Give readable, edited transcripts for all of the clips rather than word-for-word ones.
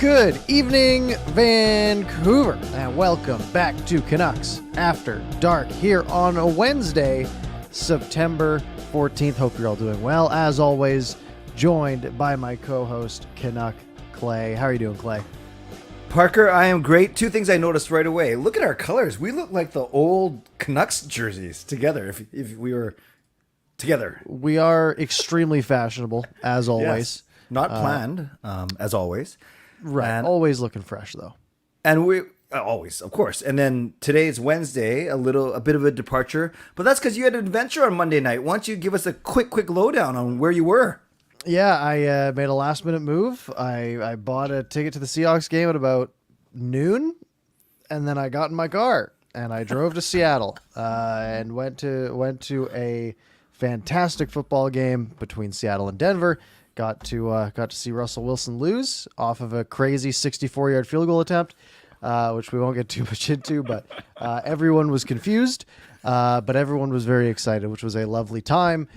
Good evening, Vancouver, and welcome back to Canucks After Dark here on a Wednesday, September 14th. Hope you're all doing well. As always, joined by my co-host, Canuck Clay. How are you doing, Clay? Parker, I am great. Two things I noticed right away. Look at our colors. We look like the old Canucks jerseys together, if we were together. We are extremely fashionable, as always. Yes. Not planned, as always. Right. And, always looking fresh, though. And we always, of course. And then today's Wednesday, a bit of a departure. But that's because you had an adventure on Monday night. Why don't you give us a quick lowdown on where you were? Yeah, I made a last-minute move. I bought a ticket to the Seahawks game at about noon, and then I got in my car and I drove to Seattle and went to a fantastic football game between Seattle and Denver. Got to see Russell Wilson lose off of a crazy 64-yard field goal attempt, which we won't get too much into. But everyone was confused, but everyone was very excited, which was a lovely time.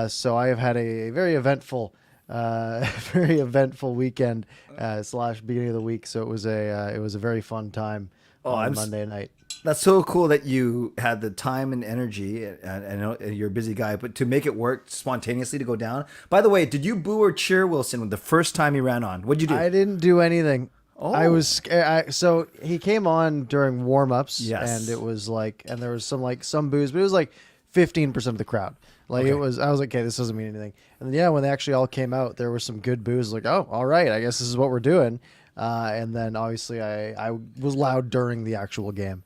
So I have had a very eventful weekend / beginning of the week. So it was a very fun time on Monday night. That's so cool that you had the time and energy, and you're a busy guy, but to make it work spontaneously to go down. By the way, did you boo or cheer Wilson the first time he ran on? What'd you do? I didn't do anything. Oh. I was so he came on during warm-ups, Yes. and it was like, and there was some boos, but it was like 15% of the crowd. Like I was like, okay, this doesn't mean anything. And then, when they actually all came out, there were some good boos. Like, oh, all right, I guess this is what we're doing. And then obviously I was loud during the actual game.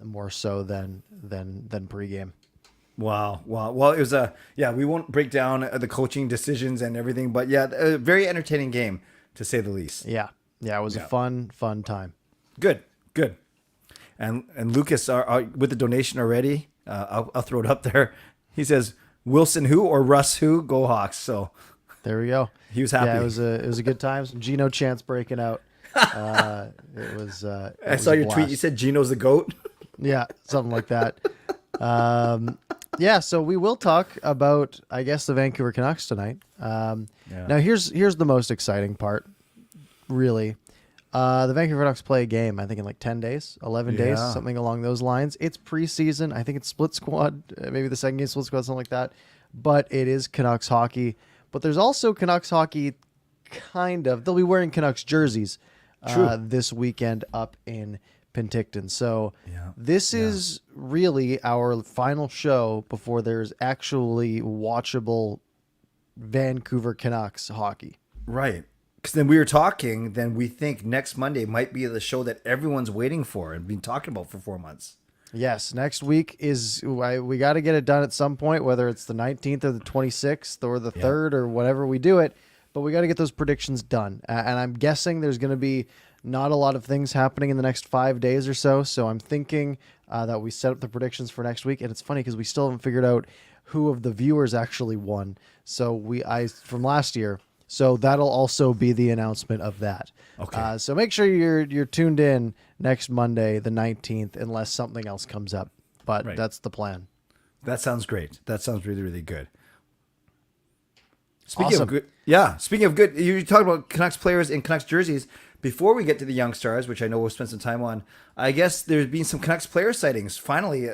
More so than pregame. Wow. Well, it was we won't break down the coaching decisions and everything, but a very entertaining game to say the least. Yeah, it was a fun time. Good. And Lucas are with the donation already. I'll throw it up there. He says Wilson who or Russ who, go Hawks. So there we go. He was happy. Yeah, it was a good time. Some Geno chants breaking out. It was. I saw your tweet. You said Gino's the GOAT. Yeah, something like that. So we will talk about, I guess, the Vancouver Canucks tonight. Now here's the most exciting part, really. The Vancouver Canucks play a game, I think, in like 10 days, 11 days, something along those lines. It's preseason. I think it's split squad, maybe the second game split squad, something like that. But it is Canucks hockey. But there's also Canucks hockey, kind of. They'll be wearing Canucks jerseys this weekend up in Penticton. So this is really our final show before there's actually watchable Vancouver Canucks hockey. Right. Because then we were talking, then we think next Monday might be the show that everyone's waiting for and been talking about for 4 months. Yes, next week we got to get it done at some point, whether it's the 19th or the 26th or the 3rd or whatever we do it. But we got to get those predictions done. And I'm guessing there's going to be not a lot of things happening in the next 5 days or so. So I'm thinking that we set up the predictions for next week. And it's funny because we still haven't figured out who of the viewers actually won. So from last year. So that'll also be the announcement of that. Okay. So make sure you're tuned in next Monday, the 19th, unless something else comes up. But that's the plan. That sounds great. That sounds really, really good. Speaking of good, you talked about Canucks players in Canucks jerseys. Before we get to the young stars, which I know we'll spend some time on, I guess there's been some Canucks player sightings. Finally,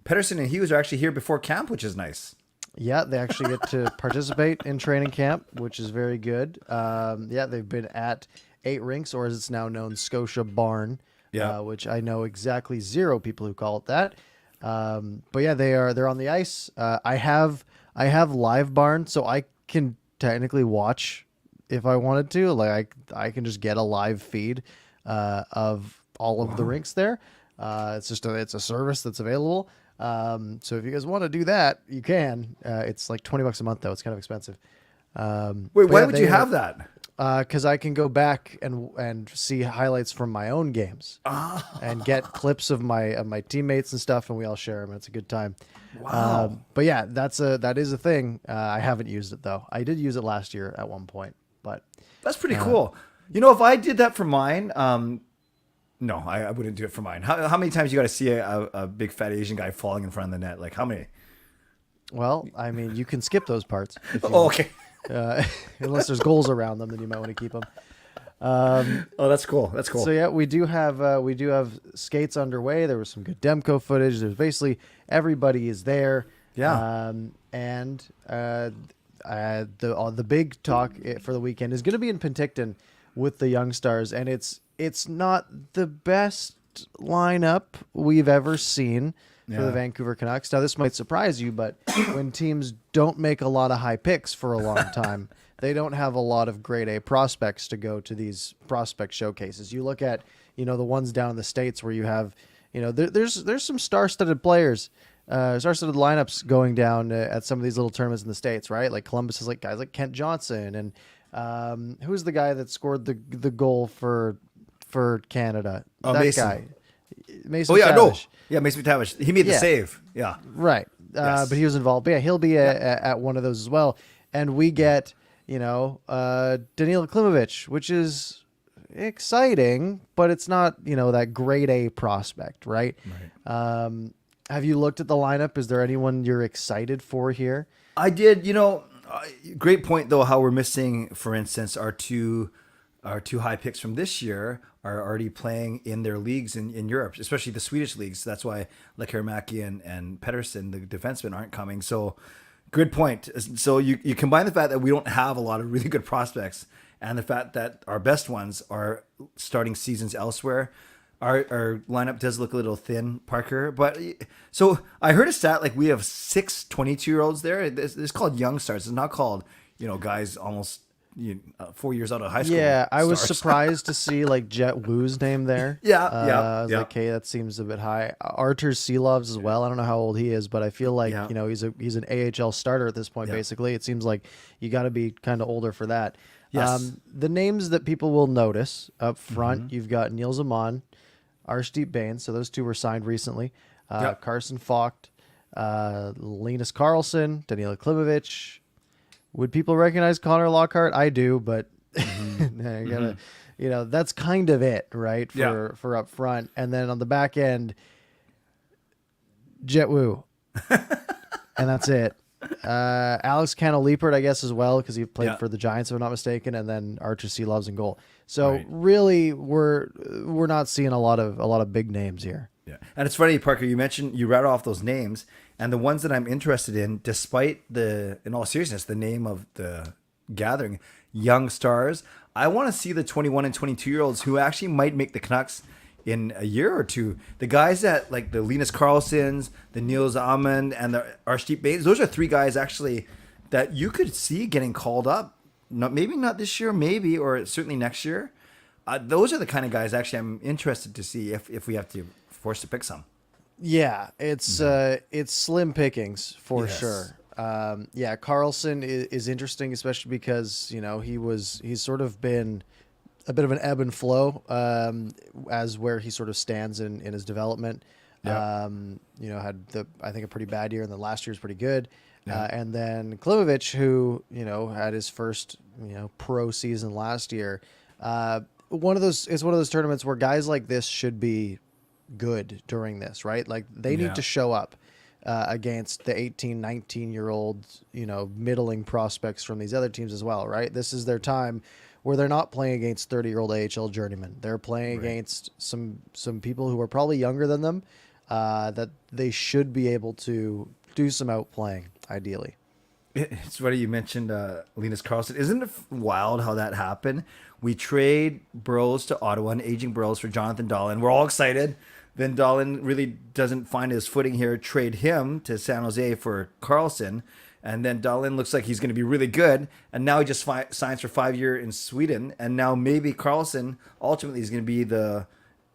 Pettersson and Hughes are actually here before camp, which is nice. Yeah, they actually get to participate in training camp, which is very good. They've been at 8 rinks, or as it's now known, Scotia Barn, which I know exactly 0 people who call it that. But yeah, they're on the ice. I have Live Barn, so I can technically watch if I wanted to. Like I can just get a live feed of all of the rinks there. It's a service that's available. So if you guys want to do that, you can. It's like $20 a month though. It's kind of expensive. Wait, why would you have that? Because I can go back and see highlights from my own games and get clips of my teammates and stuff, and we all share them. It's a good time. Wow. But yeah, that is a thing. I haven't used it though. I did use it last year at one point, but that's pretty cool. You know, if I did that for mine, no, I wouldn't do it for mine. How many times you got to see a big fat Asian guy falling in front of the net? Like how many? Well, I mean, you can skip those parts. If you okay. Unless there's goals around them, then you might want to keep them. Oh, that's cool. That's cool. So yeah, we do have skates underway. There was some good Demko footage. There's basically everybody is there. Yeah. And the big talk for the weekend is going to be in Penticton with the Young Stars, and it's not the best lineup we've ever seen for the Vancouver Canucks. Now, this might surprise you, but when teams don't make a lot of high picks for a long time, they don't have a lot of grade A prospects to go to these prospect showcases. You look at, the ones down in the States where you have, there's some star-studded players, star-studded lineups going down at some of these little tournaments in the States, right? Like Columbus is like guys like Kent Johnson, and who's the guy that scored the goal for Canada? Oh, that Mason. Guy. Mason Oh, yeah, McTavish. no. Yeah, Mason McTavish. He made the Yeah. save. Yeah. Right. Yes. But he was involved. But yeah, he'll be at one of those as well. And we get, Danilo Klimovich, which is exciting, but it's not, that grade A prospect, right? Have you looked at the lineup? Is there anyone you're excited for here? I did, great point though, how we're missing, for instance, our two high picks from this year are already playing in their leagues in Europe, especially the Swedish leagues. That's why Lekkerimäki and Pettersson, the defensemen, aren't coming. So good point. So you combine the fact that we don't have a lot of really good prospects and the fact that our best ones are starting seasons elsewhere. Our lineup does look a little thin, Parker. But so I heard a stat like we have 6 22-year-olds there. It's called young stars. It's not called, guys almost 4 years out of high school. Yeah, I was stars. surprised to see like Jet Wu's name there. Yeah, I was yeah. like, hey, that seems a bit high. Artur Silovs as well. I don't know how old he is, but I feel like he's an AHL starter at this point. Yeah. Basically, it seems like you got to be kind of older for that. Yes. The names that people will notice up front, you've got Neil Zaman, Arshdeep Bain. So those two were signed recently. Carson Vogt, Linus Karlsson, Danilo Klimovich. Would people recognize Connor Lockhart? I do, but you gotta, that's kind of it, right? For up front, and then on the back end, Jet Wu, and that's it. Alex Cannell-Liepert, I guess, as well, because he played for the Giants, if I'm not mistaken, and then Archer Sealoves in goal. So really, we're not seeing a lot of big names here. Yeah, and it's funny, Parker. You rattled off those names, and the ones that I'm interested in, despite in all seriousness, the name of the gathering, Young Stars. I want to see the 21 and 22-year-olds who actually might make the Canucks in a year or two. The guys that like the Linus Karlssons, the Niels Amund, and the Arshdeep Bains. Those are 3 guys actually that you could see getting called up. Maybe not this year, maybe, or certainly next year. Those are the kind of guys actually I'm interested to see if we have to force to pick some. Yeah, it's slim pickings for sure. Karlsson is interesting, especially because he's sort of been a bit of an ebb and flow as where he sort of stands in his development. Had I think a pretty bad year, and then last year was pretty good. And then Klimovich, who had his first pro season last year. It's one of those tournaments where guys like this should be good during this, right? Like they need to show up against the 18, 19-year-old, middling prospects from these other teams as well, right? This is their time where they're not playing against 30-year-old AHL journeymen. They're playing against some people who are probably younger than them that they should be able to do some outplaying, ideally. It's funny you mentioned Linus Karlsson. Isn't it wild how that happened? We trade Burrows to Ottawa, an aging Burrows for Jonathan Dahlin. We're all excited. Then Dahlin really doesn't find his footing here. Trade him to San Jose for Karlsson. And then Dahlin looks like he's going to be really good. And now he just signs for 5 years in Sweden. And now maybe Karlsson ultimately is going to be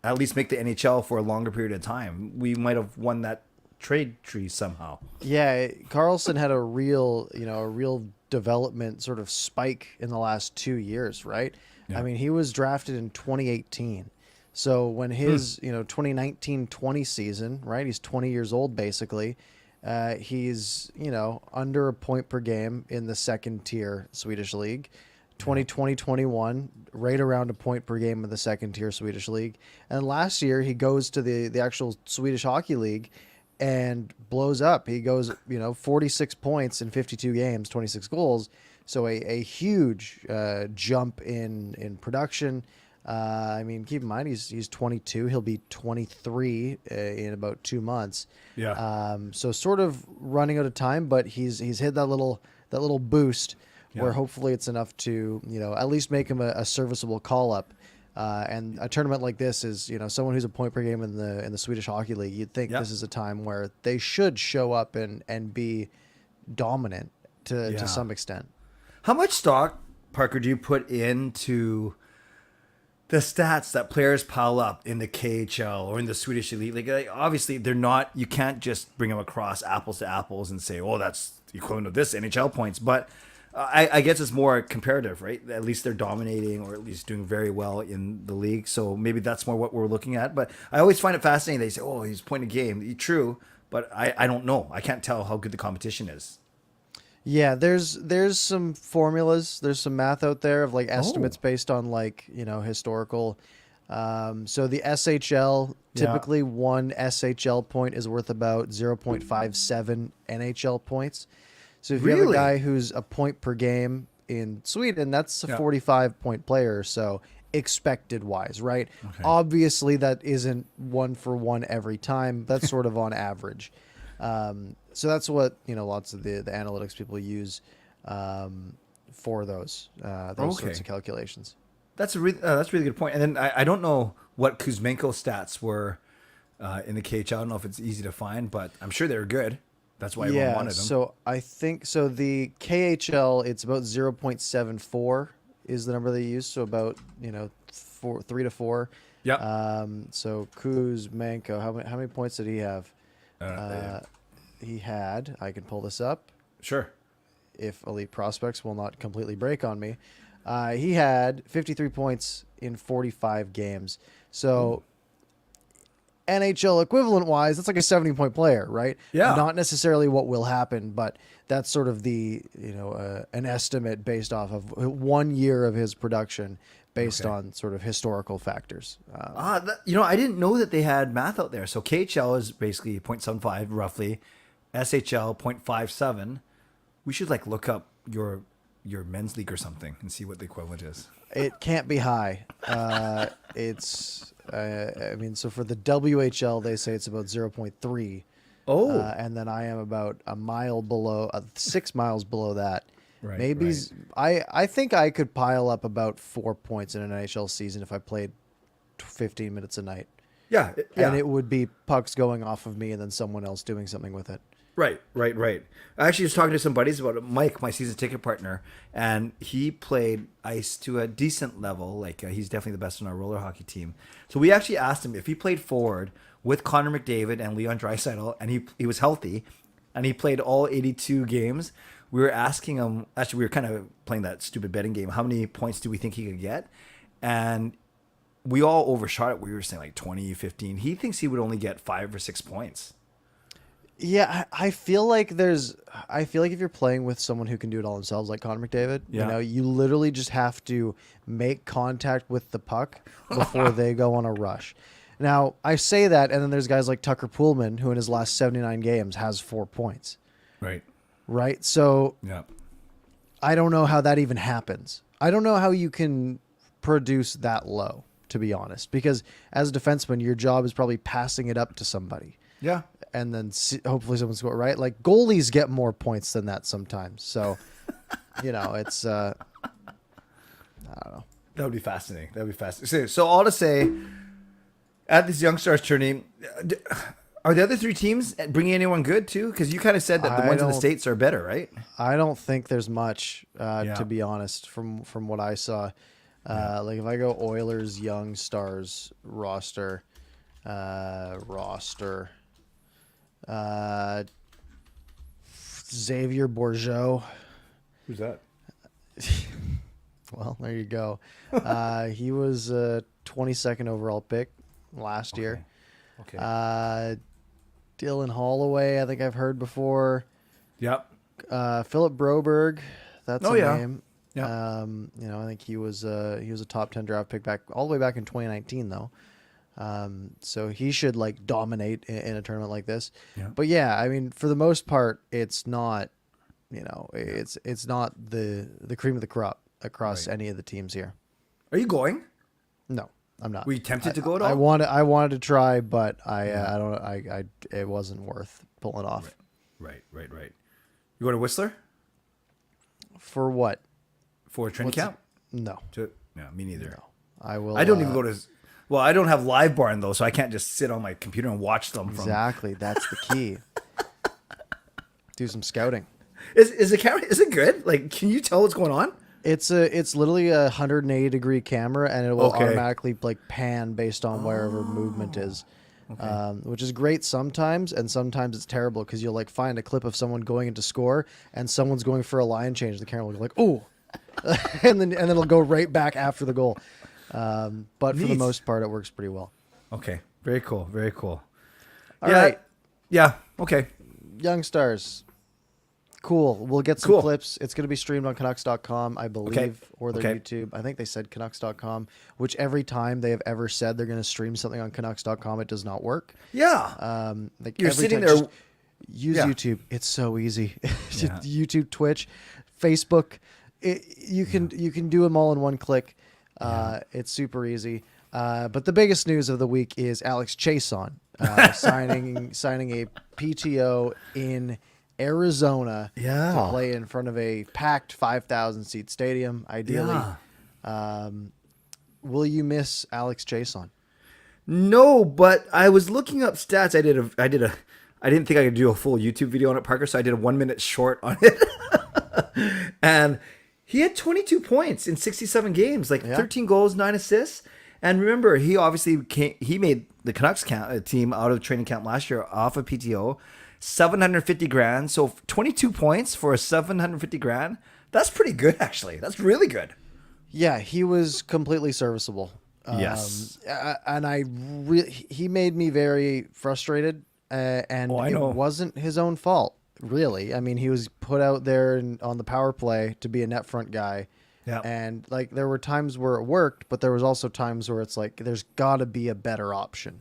at least make the NHL for a longer period of time. We might have won that trade tree somehow. Yeah, Karlsson had a real development sort of spike in the last 2 years, right? Yeah. I mean, he was drafted in 2018. So when his, 2019-20 season, right? He's 20 years old basically. He's, under a point per game in the second tier Swedish league. 2020-21, right around a point per game in the second tier Swedish league. And last year he goes to the actual Swedish Hockey League and blows up. He goes, 46 points in 52 games, 26 goals. So a huge jump in production. I mean, keep in mind he's 22. He'll be 23 in about 2 months. Yeah. So sort of running out of time, but he's hit that little boost where hopefully it's enough to at least make him a serviceable call up. And a tournament like this is someone who's a point per game in the Swedish Hockey League. You'd think this is a time where they should show up and be dominant to some extent. How much stock, Parker, do you put into the stats that players pile up in the KHL or in the Swedish Elite League? Like, obviously, they're not. You can't just bring them across apples to apples and say, "Oh, that's equivalent of this NHL points." But I guess it's more comparative, right? At least they're dominating, or at least doing very well in the league. So maybe that's more what we're looking at. But I always find it fascinating. They say, "Oh, he's point a game." True, but I don't know. I can't tell how good the competition is. Yeah, there's some formulas, there's some math out there of like estimates based on like, historical. So the SHL, typically one SHL point is worth about 0.57 NHL points. So if you have a guy who's a point per game in Sweden, that's a 45-point player, so expected wise, right? Okay. Obviously that isn't 1-for-1 every time. That's sort of on average. So that's what lots of the analytics people use for those sorts of calculations. That's a really good point. And then I don't know what Kuzmenko's stats were in the KHL. I don't know if it's easy to find, but I'm sure they're good. That's why everyone wanted them. So I think the KHL, it's about 0.74 is the number they use. So about 3 to 4. Yeah. So Kuzmenko, how many points did he have? He had, I can pull this up. Sure. If Elite Prospects will not completely break on me. He had 53 points in 45 games. So NHL equivalent wise, that's like a 70-point player, right? Yeah. Not necessarily what will happen, but that's sort of the, an estimate based off of 1 year of his production based on sort of historical factors. I didn't know that they had math out there. So KHL is basically 0.75 roughly. SHL 0.57. We should look up your men's league or something and see what the equivalent is. It can't be high. It's so for the WHL they say it's about 0.3. Oh, and then I am about a mile below, 6 miles below that. Right. Maybe I think I could pile up about 4 points in an NHL season if I played 15 minutes a night. Yeah. And it would be pucks going off of me and then someone else doing something with it. Right. I actually was talking to some buddies about it. Mike, my season ticket partner, and he played ice to a decent level. He's definitely the best on our roller hockey team. So we actually asked him if he played forward with Connor McDavid and Leon Draisaitl, and he was healthy, and he played all 82 games. We were asking him, actually we were kind of playing that stupid betting game, how many points do we think he could get? And we all overshot it. We were saying 20, 15. He thinks he would only get 5 or 6 points. Yeah, I feel like if you're playing with someone who can do it all themselves, like Connor McDavid, you literally just have to make contact with the puck before they go on a rush. Now, I say that, and then there's guys like Tucker Poolman, who in his last 79 games has 4 points. Right? So I don't know how that even happens. I don't know how you can produce that low, to be honest, because as a defenseman, your job is probably passing it up to somebody. Yeah. And then hopefully someone score, right? Like goalies get more points than that sometimes. So, it's, I don't know. That would be fascinating. So all to say, at this Young Stars tourney, are the other 3 teams bringing anyone good too? Because you kind of said that the ones in the States are better, right? I don't think there's much, to be honest, from what I saw. If I go Oilers Young Stars roster, Xavier Bourgeau. Who's that? Well, there you go. He was a 22nd overall pick last year. Okay. Dylan Holloway, I think I've heard before. Yep. Philip Broberg, that's a name. Yep. I think he was a top 10 draft pick all the way back in 2019 though. So he should dominate in a tournament like this. Yeah. But yeah, I mean, for the most part, it's not it's not the cream of the crop across any of the teams here. Are you going? No, I'm not. Were you tempted to go at all? I wanted to try, but it wasn't worth pulling off. Right. You go to Whistler For what? for training camp? No. Yeah, me neither. No. I will. I don't even go to. Well, I don't have Live Barn though, so I can't just sit on my computer and watch them. Exactly. That's the key. Do some scouting. Is the camera? Is it good? Like, can you tell what's going on? It's literally a 180-degree camera, and it will automatically like pan based on wherever movement is, which is great sometimes, and sometimes it's terrible because you'll like find a clip of someone going into score, and someone's going for a line change. The camera will go like, "Ooh," and then it'll go right back after the goal. But for the most part, it works pretty well. Okay, very cool, very cool. All right. Yeah. Okay. Young Stars. Cool. We'll get some clips. It's going to be streamed on Canucks.com, I believe, or their YouTube. I think they said Canucks.com, which every time they have ever said they're going to stream something on Canucks.com, it does not work. Yeah. Like you're sitting there. Use YouTube. It's so easy. YouTube, Twitch, Facebook. You can do them all in one click. It's super easy. But the biggest news of the week is Alex Chiasson signing a PTO in Arizona to play in front of a packed 5,000 seat stadium, ideally. Will you miss Alex Chiasson? No, but I was looking up stats. I didn't think I could do a full YouTube video on it, Parker, so I did a 1 minute short on it. And he had 22 points in 67 games, like 13 goals, 9 assists. And remember, he obviously he made the Canucks team out of training camp last year off of PTO. 750 grand. So 22 points for a 750 grand. That's pretty good, actually. That's really good. Yeah, he was completely serviceable. Yes. And he made me very frustrated. And it wasn't his own fault, really. I mean, he was put out there on the power play to be a net front guy. Yeah. And like there were times where it worked, but there was also times where it's like there's got to be a better option.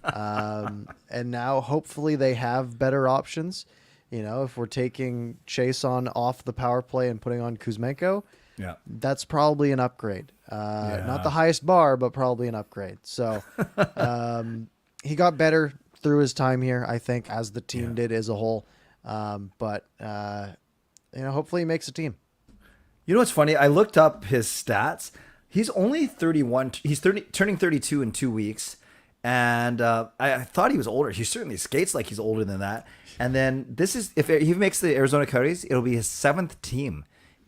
And now hopefully they have better options. You know, if we're taking Chiasson off the power play and putting on Kuzmenko, that's probably an upgrade. Not the highest bar, but probably an upgrade. So he got better through his time here, I think, as the team did as a whole. But hopefully he makes a team. You know what's funny? I looked up his stats. He's only 31. He's turning 32 in 2 weeks. And I thought he was older. He certainly skates like he's older than that. And then this is, if he makes the Arizona Coyotes, it'll be his 7th team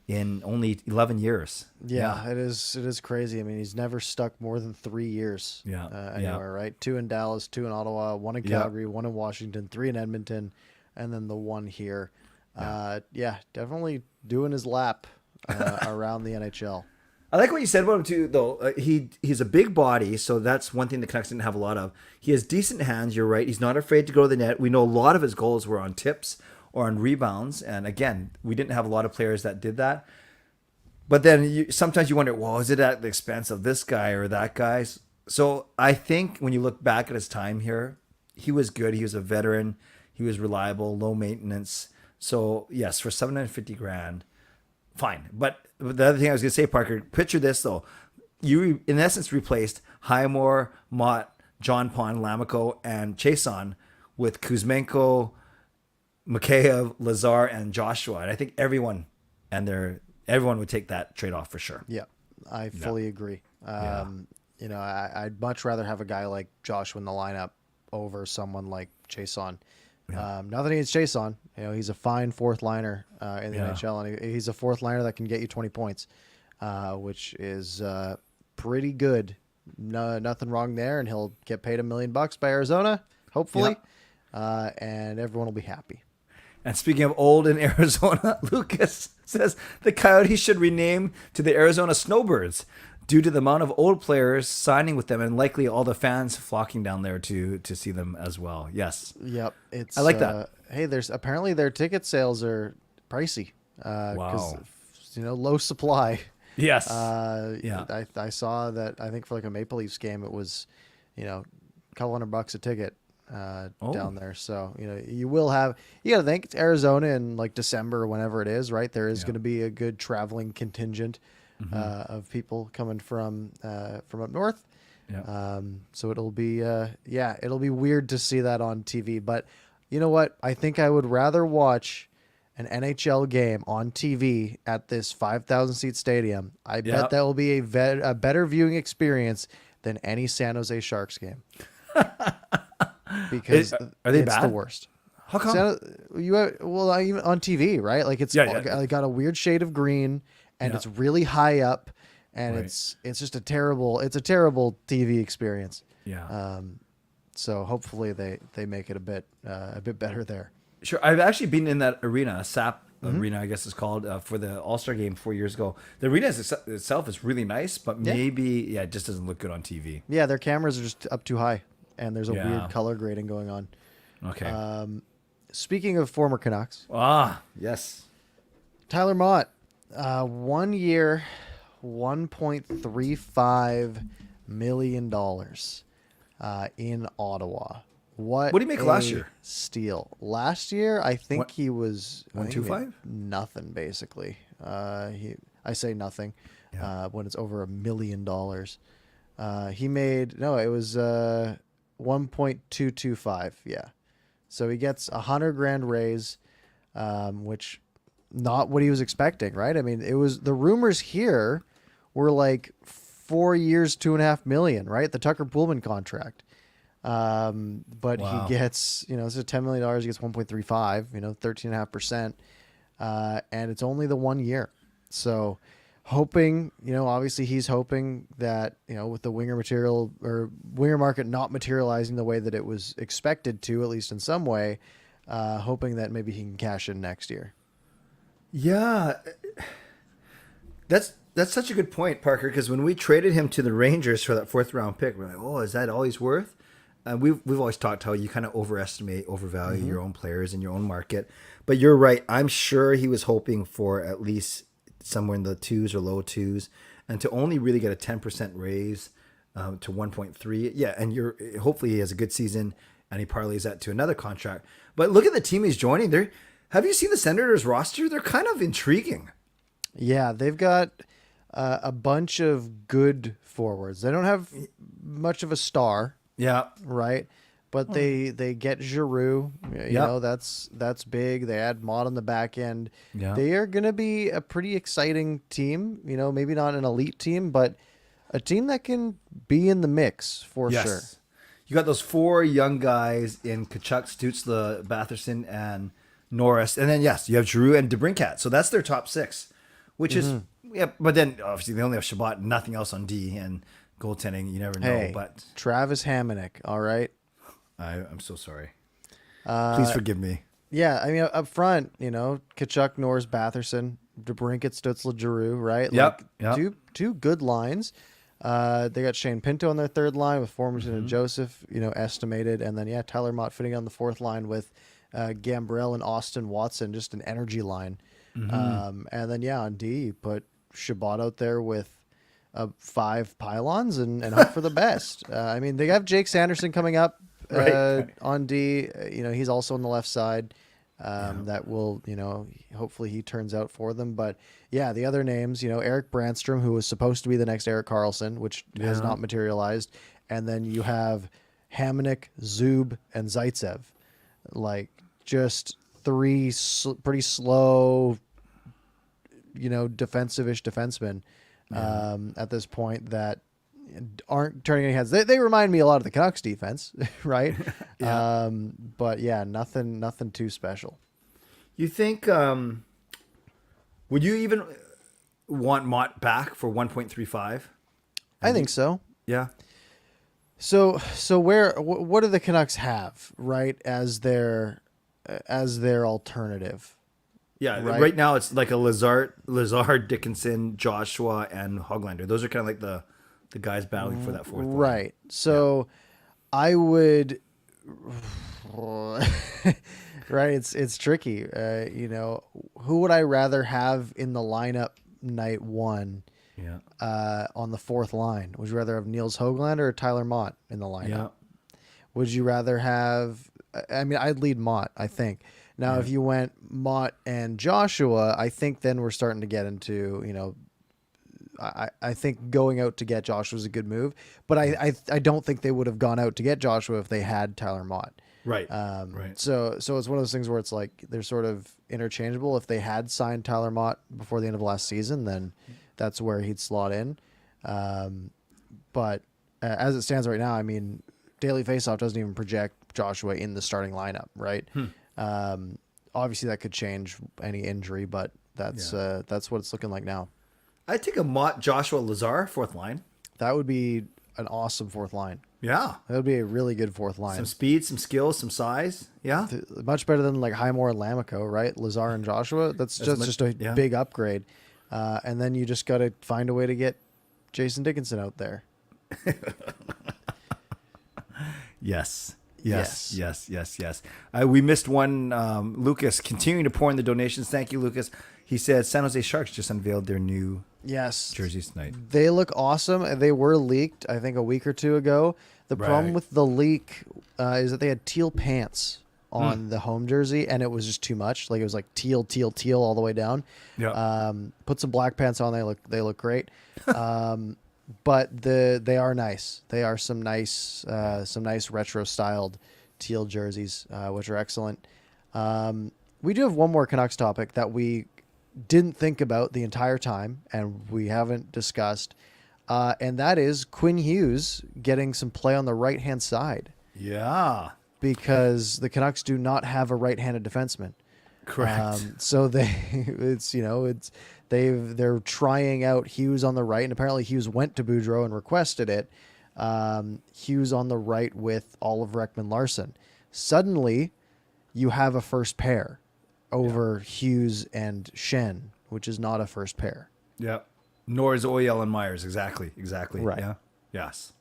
in only 11 years. Yeah, it is crazy. I mean, he's never stuck more than 3 years anywhere, right? 2 in Dallas, 2 in Ottawa, 1 in Calgary, 1 in Washington, 3 in Edmonton, and then the 1 here. Definitely doing his lap around the NHL. I like what you said about him too, though. He's a big body, so that's one thing the Canucks didn't have a lot of. He has decent hands. You're right. He's not afraid to go to the net. We know a lot of his goals were on tips or on rebounds, and again, we didn't have a lot of players that did that. But then sometimes you wonder, well, is it at the expense of this guy or that guy? So I think when you look back at his time here, he was good. He was a veteran. He was reliable, low maintenance. So yes, for 750 grand. Fine. But the other thing I was going to say, Parker, picture this, though. You, in essence, replaced Highmore, Motte, John Pond, Lamico, and Chiasson with Kuzmenko, Mikheyev, Lazar, and Joshua. And I think everyone would take that trade-off for sure. Yeah, I fully agree. I'd much rather have a guy like Joshua in the lineup over someone like Chiasson. Nothing against Chiasson. He's a fine fourth liner in the NHL, and he's a fourth liner that can get you 20 points, which is pretty good. Nothing wrong there, and he'll get paid $1 million by Arizona, hopefully, and everyone will be happy. And speaking of old in Arizona, Lucas says the Coyotes should rename to the Arizona Snowbirds due to the amount of old players signing with them and likely all the fans flocking down there to see them as well. Yes. Yep. I like that. Hey, apparently their ticket sales are pricey. Wow. Low supply. Yes. I saw that. I think for like a Maple Leafs game, it was, a couple $100 a ticket. down there. So, you got to think it's Arizona in like December or whenever it is, right? There is going to be a good traveling contingent of people coming from up north. Yeah. So it'll be weird to see that on TV. But you know what? I think I would rather watch an NHL game on TV at this 5,000 seat stadium. I bet that will be a better viewing experience than any San Jose Sharks game. Because are they it's bad? the worst. How come? Even on TV, right? Like it's got a weird shade of green, and it's really high up, and it's just a terrible TV experience. Yeah. So hopefully they make it a bit better there. Sure. I've actually been in that arena, SAP arena, I guess it's called, for the All-Star game 4 years ago. The arena itself is really nice, but maybe, it just doesn't look good on TV. Yeah, their cameras are just up too high, and there's a weird color grading going on. Okay. Speaking of former Canucks. Yes. Tyler Motte, 1 year, $1.35 million in Ottawa. What did he make last year? Steal. Last year, I think he was 1.25? Nothing basically. I say nothing when it's over $1 million. He made it was 1.225. Yeah, so he gets $100,000 raise, which not what he was expecting, right? I mean, it was the rumors here were like 4 years, $2.5 million, right? The Tucker Pullman contract. But he gets, this is $10 million. He gets 1.35, 13.5%. And it's only the 1 year. So hoping, obviously he's hoping that, with the winger material or winger market not materializing the way that it was expected to, at least in some way, hoping that maybe he can cash in next year. Yeah. That's such a good point, Parker, because when we traded him to the Rangers for that 4th round pick, we're like, oh, is that all he's worth? And we've always talked how you kind of overvalue your own players in your own market. But you're right. I'm sure he was hoping for at least somewhere in the 2s or low 2s, and to only really get a 10% raise to 1.3. Yeah, and hopefully he has a good season and he parlays that to another contract. But look at the team he's joining. Have you seen the Senators roster? They're kind of intriguing. Yeah, they've got a bunch of good forwards. They don't have much of a star. Yeah. Right. But they get Giroux. That's big. They add Motte on the back end. Yeah. They are going to be a pretty exciting team. Maybe not an elite team, but a team that can be in the mix for sure. You got those 4 young guys in Tkachuk, Stützle, Batherson, and Norris. And then, you have Giroux and DeBrincat. So that's their top 6, which is, but then obviously they only have Shabbat, nothing else on D, and goaltending, you never know. But Travis Hamonic, all right? I'm so sorry. Please forgive me. Yeah, I mean, up front, Tkachuk, Norris, Batherson, DeBrincat, Stützle, Giroux, right? Yep. Two good lines. They got Shane Pinto on their 3rd line with Formanton and Joseph, estimated. And then, Tyler Motte fitting on the 4th line with Gambrell and Austin Watson, just an energy line. And then, on D, you put Shabbat out there with 5 pylons and hope for the best. I mean, they have Jake Sanderson coming up on D. He's also on the left side. That will, hopefully he turns out for them. But the other names, Eric Brandstrom, who was supposed to be the next Erik Karlsson, which has not materialized. And then you have Hamonic, Zub, and Zaitsev. Like just 3 pretty slow, defensive-ish defensemen. At this point that aren't turning any heads. They remind me a lot of the Canucks defense, right? But nothing too special. You think, would you even want Motte back for 1.35? I think so. Yeah. So what do the Canucks have, right, as their alternative? Yeah, right now it's like a Lazard, Dickinson, Joshua, and Hoglander. Those are kind of like the guys battling for that 4th line. Right. So I would, right? It's tricky. Who would I rather have in the lineup night 1? On the 4th line? Would you rather have Niels Hoglander or Tyler Motte in the lineup? Would you rather have? I mean, I'd lead Motte, I think. Now, if you went Motte and Joshua, I think then we're starting to get into, I think going out to get Joshua was a good move, but I don't think they would have gone out to get Joshua if they had Tyler Motte. Right. Right. So it's one of those things where it's like they're sort of interchangeable. If they had signed Tyler Motte before the end of last season, then that's where he'd slot in. But as it stands right now, I mean, Daily Faceoff doesn't even project Joshua in the starting lineup, right? Obviously, that could change any injury, but that's what it's looking like now. I'd take a Motte, Joshua, Lazar, fourth line. That would be an awesome fourth line. Yeah. That would be a really good fourth line. Some speed, some skills, some size. Yeah. Much better than like Highmore and Lamico, right? Lazar and Joshua. That's just a big upgrade. And then you just got to find a way to get Jason Dickinson out there. Yes. We missed one. Lucas continuing to pour in the donations. Thank you, Lucas. He said San Jose Sharks just unveiled their new jerseys tonight. They look awesome. They were leaked, I think, a week or two ago. The problem with the leak is that they had teal pants on the home jersey, and it was just too much. Like it was like teal all the way down. Yeah. Put some black pants on. They look great. But they are nice. They are some nice retro styled teal jerseys, which are excellent. We do have one more Canucks topic that we didn't think about the entire time and we haven't discussed. And that is Quinn Hughes getting some play on the right-hand side. Yeah. Because the Canucks do not have a right-handed defenseman. Correct. So they're trying out Hughes on the right, and apparently Hughes went to Boudreau and requested it. Hughes on the right with Oliver Ekman-Larsson. Suddenly, you have a first pair over Hughes and Shen, which is not a first pair. Yeah. Nor is Oyel and Myers. Exactly. Right. Yeah. Yes.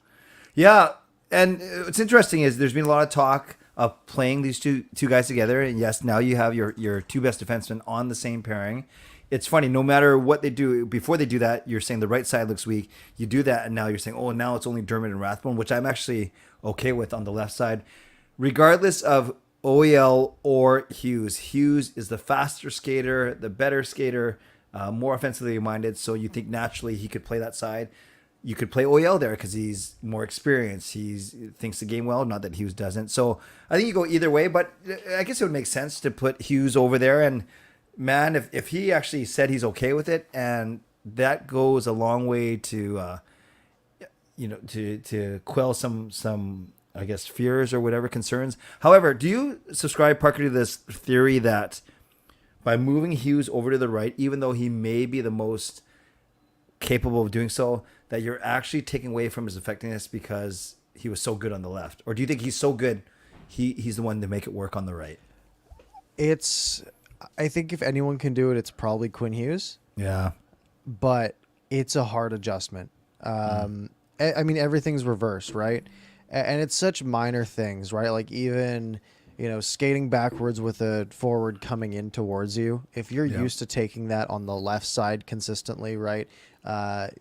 Yeah. And what's interesting is there's been a lot of talk of playing these two guys together. And yes, now you have your two best defensemen on the same pairing. It's funny, no matter what they do, before they do that, you're saying the right side looks weak. You do that, and now you're saying, oh, now it's only Dermott and Rathbone, which I'm actually okay with on the left side. Regardless of OEL or Hughes, Hughes is the faster skater, the better skater, more offensively minded, so you think naturally he could play that side. You could play OEL there because he's more experienced. He thinks the game well, not that Hughes doesn't. So I think you go either way, but I guess it would make sense to put Hughes over there. And man, if he actually said he's okay with it, and that goes a long way to quell some I guess fears or whatever concerns. However, do you subscribe, Parker, to this theory that by moving Hughes over to the right, even though he may be the most capable of doing so, that you're actually taking away from his effectiveness because he was so good on the left? Or do you think he's so good he's the one to make it work on the right? I think if anyone can do it, it's probably Quinn Hughes. Yeah. But it's a hard adjustment. I mean, everything's reversed, right? And it's such minor things, right? Like even, skating backwards with a forward coming in towards you. If you're used to taking that on the left side consistently, right?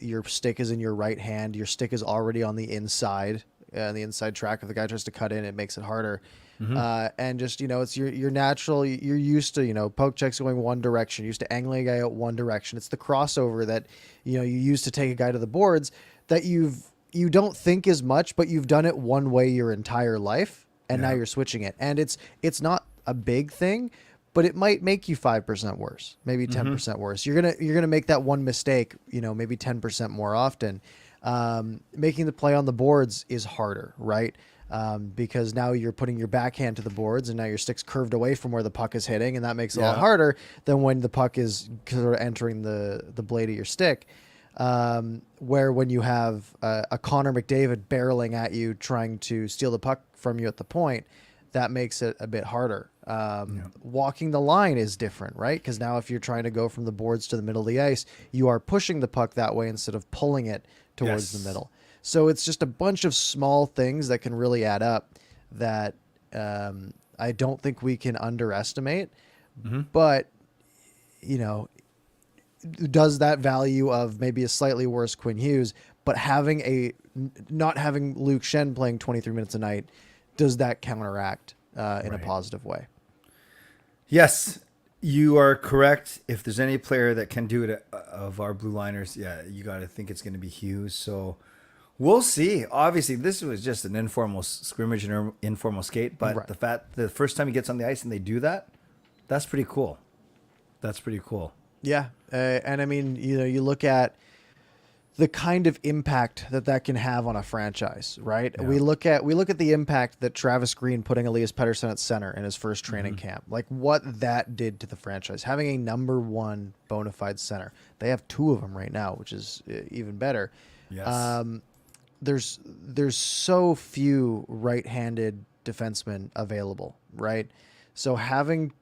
Your stick is in your right hand. Your stick is already on the inside track. If the guy tries to cut in, it makes it harder. And just, it's your natural, you're used to, poke checks going one direction, you're used to angling a guy out one direction. It's the crossover that, you used to take a guy to the boards that you don't think as much, but you've done it one way your entire life. And now you're switching it. And it's not a big thing, but it might make you 5% worse, maybe 10% worse. You're going to make that one mistake, maybe 10% more often. Making the play on the boards is harder, right? Because now you're putting your backhand to the boards and now your stick's curved away from where the puck is hitting. And that makes it a lot harder than when the puck is sort of entering the blade of your stick. Where when you have a Connor McDavid barreling at you, trying to steal the puck from you at the point, that makes it a bit harder. Walking the line is different, right? Because now if you're trying to go from the boards to the middle of the ice, you are pushing the puck that way instead of pulling it towards the middle. So it's just a bunch of small things that can really add up that I don't think we can underestimate. But, does that value of maybe a slightly worse Quinn Hughes, but not having Luke Shen playing 23 minutes a night, does that counteract in a positive way? Yes, you are correct. If there's any player that can do it of our blue liners, yeah, you got to think it's going to be Hughes. So we'll see. Obviously, this was just an informal scrimmage and informal skate, but the first time he gets on the ice and they do that, that's pretty cool. That's pretty cool. Yeah, and I mean, you look at the kind of impact that can have on a franchise, right? Yeah. We look at the impact that Travis Green putting Elias Pettersson at center in his first training camp, like what that did to the franchise. Having a number one bona fide center, they have two of them right now, which is even better. Yes. There's so few right-handed defensemen available, right? So having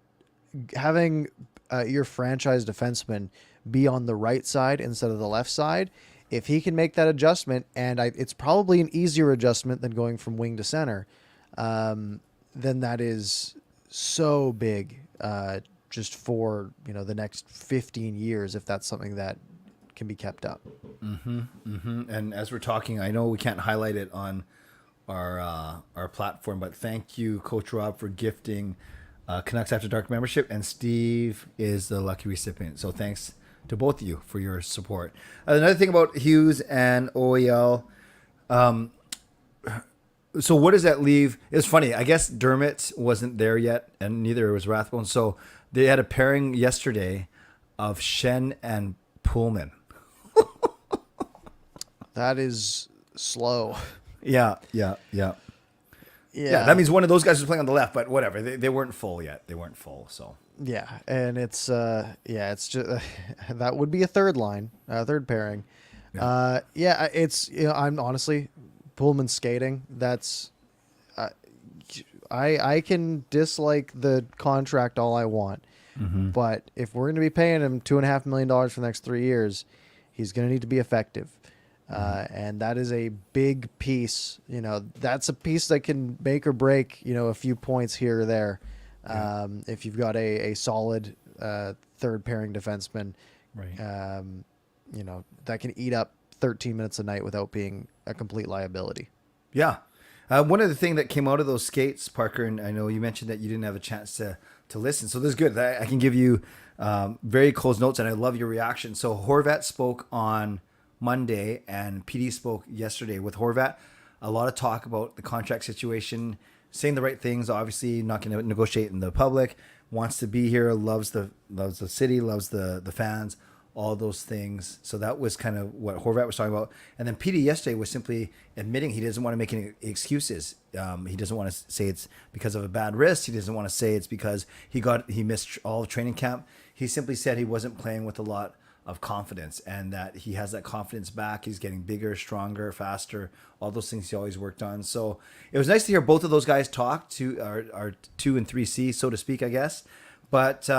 your franchise defenseman be on the right side instead of the left side, if he can make that adjustment, and it's probably an easier adjustment than going from wing to center, then that is so big just for the next 15 years if that's something that can be kept up. Mm-hmm, mm-hmm. And as we're talking, I know we can't highlight it on our platform, but thank you, Coach Rob, for gifting Canucks After Dark membership, and Steve is the lucky recipient. So thanks to both of you for your support. Another thing about Hughes and OEL. So what does that leave? It's funny. I guess Dermott wasn't there yet, and neither was Rathbone. So they had a pairing yesterday of Shen and Pullman. That is slow. Yeah. That means one of those guys was playing on the left, but whatever. They weren't full yet. They weren't full, so. Yeah, and it's just that would be a third line, third pairing. It's I'm honestly Pullman skating. That's I can dislike the contract all I want, but if we're going to be paying him $2.5 million for the next 3 years, he's going to need to be effective, and that is a big piece. That's a piece that can make or break a few points here or there. If you've got a solid third pairing defenseman, right. That can eat up 13 minutes a night without being a complete liability. Yeah. One of the things that came out of those skates, Parker, and I know you mentioned that you didn't have a chance to listen. So this is good. I can give you very close notes, and I love your reaction. So Horvat spoke on Monday, and PD spoke yesterday. With Horvat, a lot of talk about the contract situation, saying the right things, obviously not going to negotiate in the public, wants to be here, loves the city, loves the fans, all those things. So that was kind of what Horvat was talking about. And then PD yesterday was simply admitting he doesn't want to make any excuses. He doesn't want to say it's because of a bad wrist. He doesn't want to say it's because he missed all of training camp. He simply said he wasn't playing with a lot of confidence, and that he has that confidence back. He's getting bigger, stronger, faster, all those things he always worked on. So it was nice to hear both of those guys talk to our 2 and 3C, so to speak, I guess. But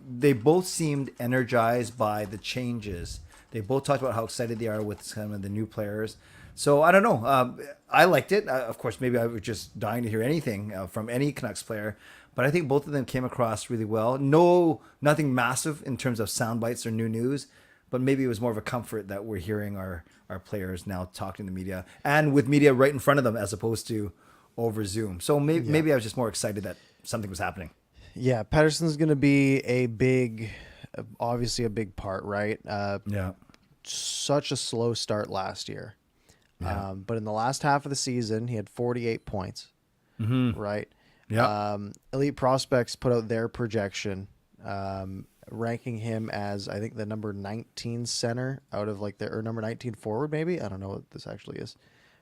they both seemed energized by the changes. They both talked about how excited they are with some of the new players. So I don't know. I liked it. Of course, maybe I was just dying to hear anything from any Canucks player. But I think both of them came across really well. Nothing massive in terms of sound bites or new news, but maybe it was more of a comfort that we're hearing our players now talking to the media, and with media right in front of them as opposed to over Zoom. So maybe I was just more excited that something was happening. Yeah, Pettersson's going to be obviously a big part, right? Such a slow start last year. Yeah. But in the last half of the season, he had 48 points, right? Yeah. Elite Prospects put out their projection, ranking him as, I think, the number 19 center out of or number 19 forward, maybe. I don't know what this actually is.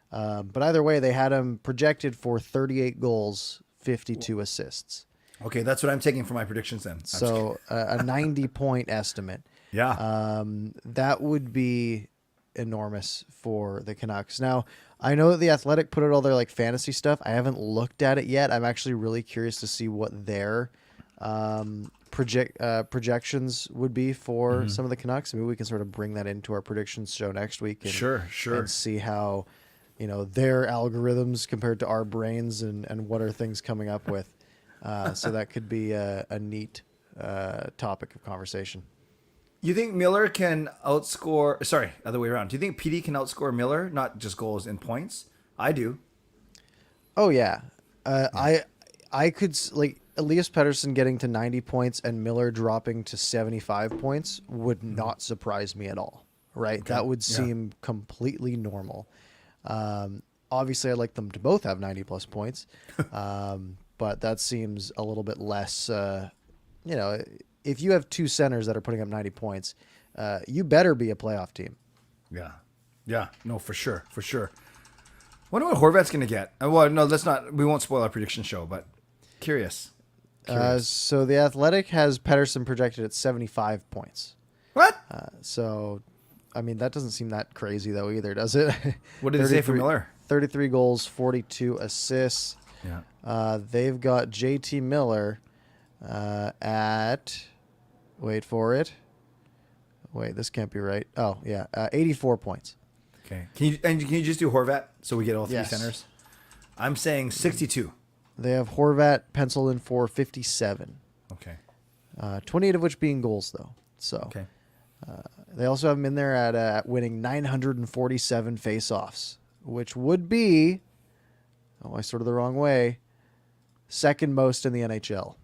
But either way, they had him projected for 38 goals, 52 assists. Okay, that's what I'm taking for my predictions then. So a 90-point estimate. Yeah. That would be enormous for the Canucks. Now, I know that The Athletic put out all their fantasy stuff. I haven't looked at it yet. I'm actually really curious to see what their projections would be for some of the Canucks. Maybe we can sort of bring that into our predictions show next week. And, sure. And see how, their algorithms compared to our brains and what are things coming up with. So that could be a neat topic of conversation. You think Miller can outscore... Sorry, other way around. Do you think PD can outscore Miller? Not just goals and points? I do. Oh, yeah. I could like Elias Pettersson getting to 90 points and Miller dropping to 75 points would not surprise me at all. Right, Okay. that would seem completely normal. Obviously, I'd like them to both have 90 plus points, but that seems a little bit less. If you have two centers that are putting up 90 points, you better be a playoff team. Yeah. No, for sure. Wonder what Horvat's going to get. Well, no, let's not. We won't spoil our prediction show, but curious. So the Athletic has Pettersson projected at 75 points. What? I mean, that doesn't seem that crazy though either, does it? What did they say for Miller? 33 goals, 42 assists. Yeah. They've got JT Miller at, wait for it. Wait, this can't be right. Oh, yeah, 84 points. Okay. Can you just do Horvat so we get all three Yes. centers? I'm saying 62. They have Horvat penciled in for 57. Okay. 28 of which being goals, though. So Okay. they also have him in there at winning 947 faceoffs, which would be, I sorted the wrong way, second most in the NHL.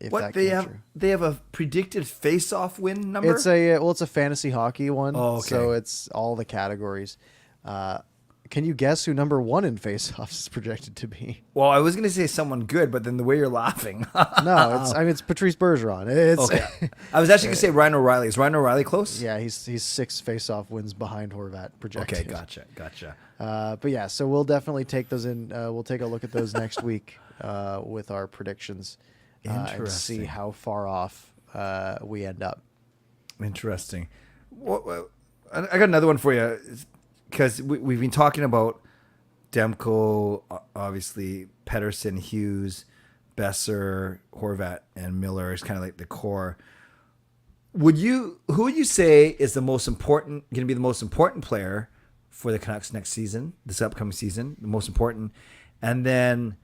If What that they came have? true. They have a predicted face-off win number. It's a fantasy hockey one. Oh, okay. So it's all the categories. Can you guess who number one in faceoffs is projected to be? Well, I was going to say someone good, but then the way you're laughing. No, it's Patrice Bergeron. It's Okay. I was actually going to say Ryan O'Reilly. Is Ryan O'Reilly close? yeah, he's 6 faceoff wins behind Horvat projected. Okay, gotcha. But yeah, so we'll definitely take those in. We'll take a look at those next week with our predictions and see Interesting. how far off we end up. Interesting. I got another one for you because we've been talking about Demko, obviously Pettersson, Hughes, Besser, Horvat, and Miller is kind of like the core. Who would you say is going to be the most important player for the Canucks next season, this upcoming season, the most important? And then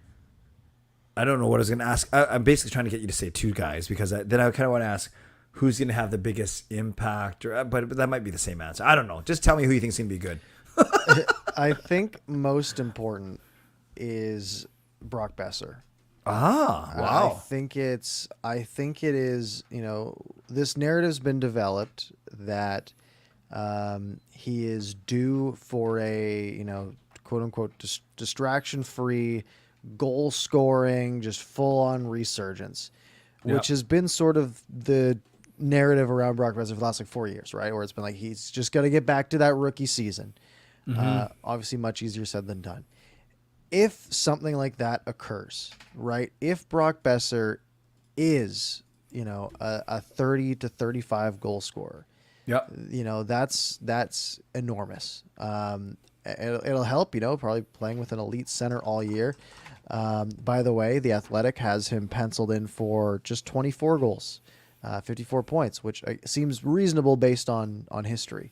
I don't know what I was going to ask. I'm basically trying to get you to say two guys because then I kind of want to ask who's going to have the biggest impact, but that might be the same answer. I don't know. Just tell me who you think is going to be good. I think most important is Brock Besser. Ah, wow. I think it is, this narrative's been developed that he is due for a, quote unquote, distraction-free, goal-scoring, just full-on resurgence, which has been sort of the narrative around Brock Besser for the last 4 years, right? Where it's been like, he's just got to get back to that rookie season. Obviously much easier said than done. If something like that occurs, right? If Brock Besser is, a 30 to 35 goal scorer, that's enormous. It'll help, probably playing with an elite center all year. By the way, the Athletic has him penciled in for just 24 goals, 54 points, which seems reasonable based on history.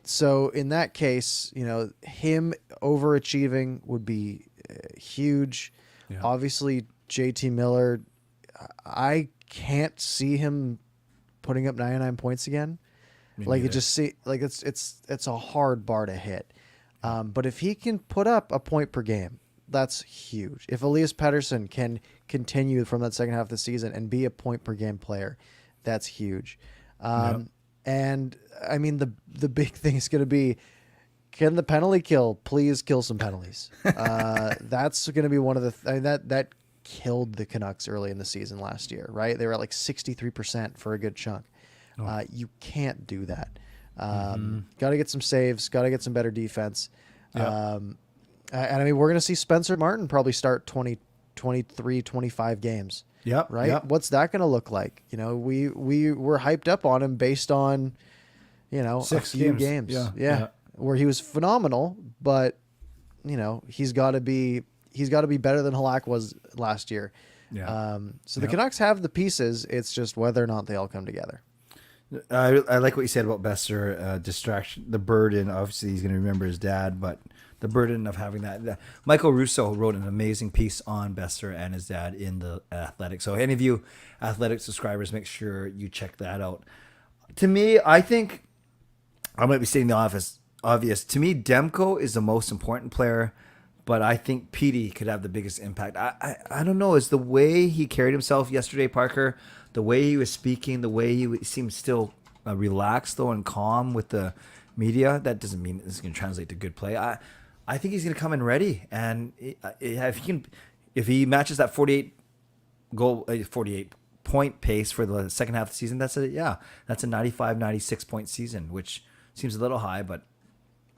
So in that case, him overachieving would be huge. Yeah. Obviously, JT Miller, I can't see him putting up 99 points again. It's a hard bar to hit. But if he can put up a point per game, that's huge. If Elias Pettersson can continue from that second half of the season and be a point per game player, that's huge. And I mean, the big thing is going to be, can the penalty kill please kill some penalties? That's going to be one of that killed the Canucks early in the season last year, right? They were at 63% for a good chunk. You can't do that. Got to get some saves, got to get some better defense. And I mean, we're going to see Spencer Martin probably start 20, 23, 25 games. Yep. Right. Yep. What's that going to look like? We were hyped up on him based on, 6 a few games. Yeah. Where he was phenomenal, but he's got to be better than Halak was last year. Yeah. So the Canucks have the pieces. It's just whether or not they all come together. I like what you said about Besser, distraction, the burden. Obviously, he's going to remember his dad, but the burden of having that. Michael Russo wrote an amazing piece on Besser and his dad in the Athletic. So any of you Athletic subscribers, make sure you check that out. To me, I think I might be stating the obvious. To me, Demko is the most important player but I think Petey could have the biggest impact. I don't know. Is the way he carried himself yesterday, Parker, the way he was speaking, the way he seemed still relaxed though and calm with the media. That doesn't mean it's going to translate to good play. I think he's going to come in ready, and if he matches that 48 point pace for the second half of the season, that's a 95, 96 point season, which seems a little high, but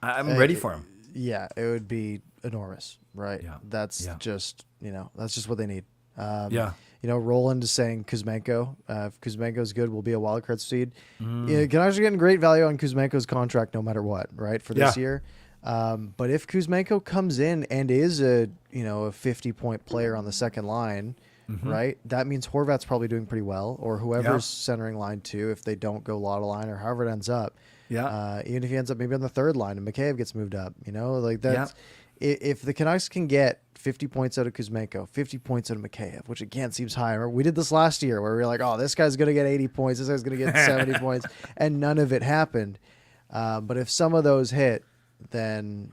I'm ready for him. Yeah, it would be enormous, right? Yeah. That's just what they need. Yeah. Roland is saying Kuzmenko. If Kuzmenko's good, will be a wild card seed. Canucks are getting great value on Kuzmenko's contract no matter what, right, for this year. But if Kuzmenko comes in and is a 50-point player on the second line, right, that means Horvat's probably doing pretty well, or whoever's centering line two, if they don't go Lotta line or however it ends up. Yeah. Even if he ends up maybe on the third line and Mikheyev gets moved up, like that's if the Canucks can get 50 points out of Kuzmenko, 50 points out of Mikheyev, which again seems high. We did this last year where we were like, oh, this guy's going to get 80 points, this guy's going to get 70 points, and none of it happened. But if some of those hit, then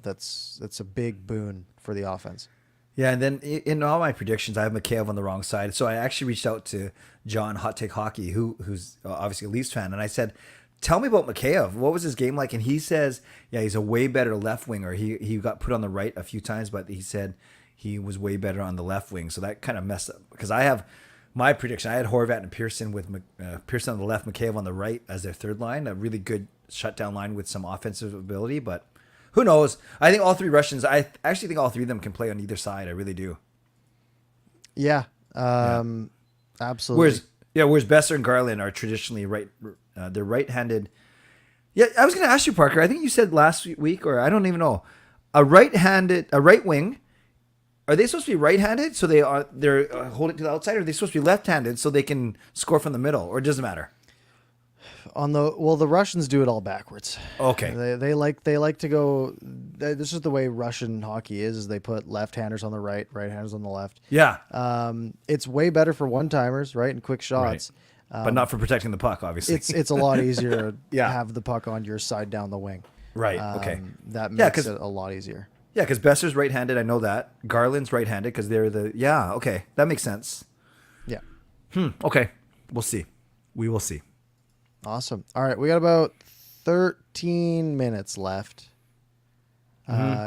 that's a big boon for the offense. Yeah, and then in all my predictions, I have Mikheyev on the wrong side. So I actually reached out to John Hot Take Hockey, who's obviously a Leafs fan, and I said, tell me about Mikheyev. What was his game like? And he says, he's a way better left winger. He got put on the right a few times, but he said he was way better on the left wing. So that kind of messed up, because I have my prediction. I had Horvat and Pearson with Pearson on the left, Mikheyev on the right as their third line, a really good shutdown line with some offensive ability, but who knows? I think all three Russians, I actually think all three of them can play on either side. I really do. Yeah. Absolutely. Whereas Besser and Garland are traditionally they're right-handed. Yeah, I was going to ask you, Parker. I think you said last week, or I don't even know, a right wing. Are they supposed to be right-handed so they're holding to the outside, or are they supposed to be left-handed so they can score from the middle, or it doesn't matter? The Russians do it all backwards. Okay. They like to go. This is the way Russian hockey is they put left-handers on the right-handers on the left. Yeah. It's way better for one-timers, right, and quick shots. Right. But not for protecting the puck, obviously. It's a lot easier to have the puck on your side down the wing. Right. Okay. That makes it a lot easier. Yeah, because Besser's right-handed. I know that. Garland's right-handed because they're the. Yeah. Okay, that makes sense. Yeah. Okay. We'll see. We will see. Awesome. All right, we got about 13 minutes left.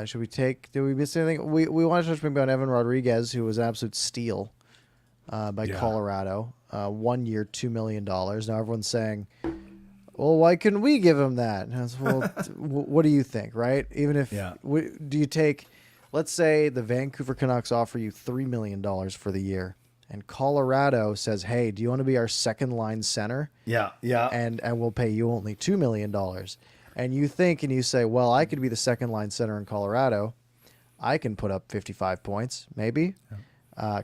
Should we did we miss anything? We want to touch maybe on Evan Rodriguez, who was an absolute steal by Colorado. 1 year, $2 million. Now everyone's saying, well, why couldn't we give him that? Well, what do you think, right? Even if, do you take, let's say the Vancouver Canucks offer you $3 million for the year, and Colorado says, hey, do you want to be our second line center? Yeah. And we'll pay you only $2 million. And you think and you say, well, I could be the second line center in Colorado. I can put up 55 points, maybe.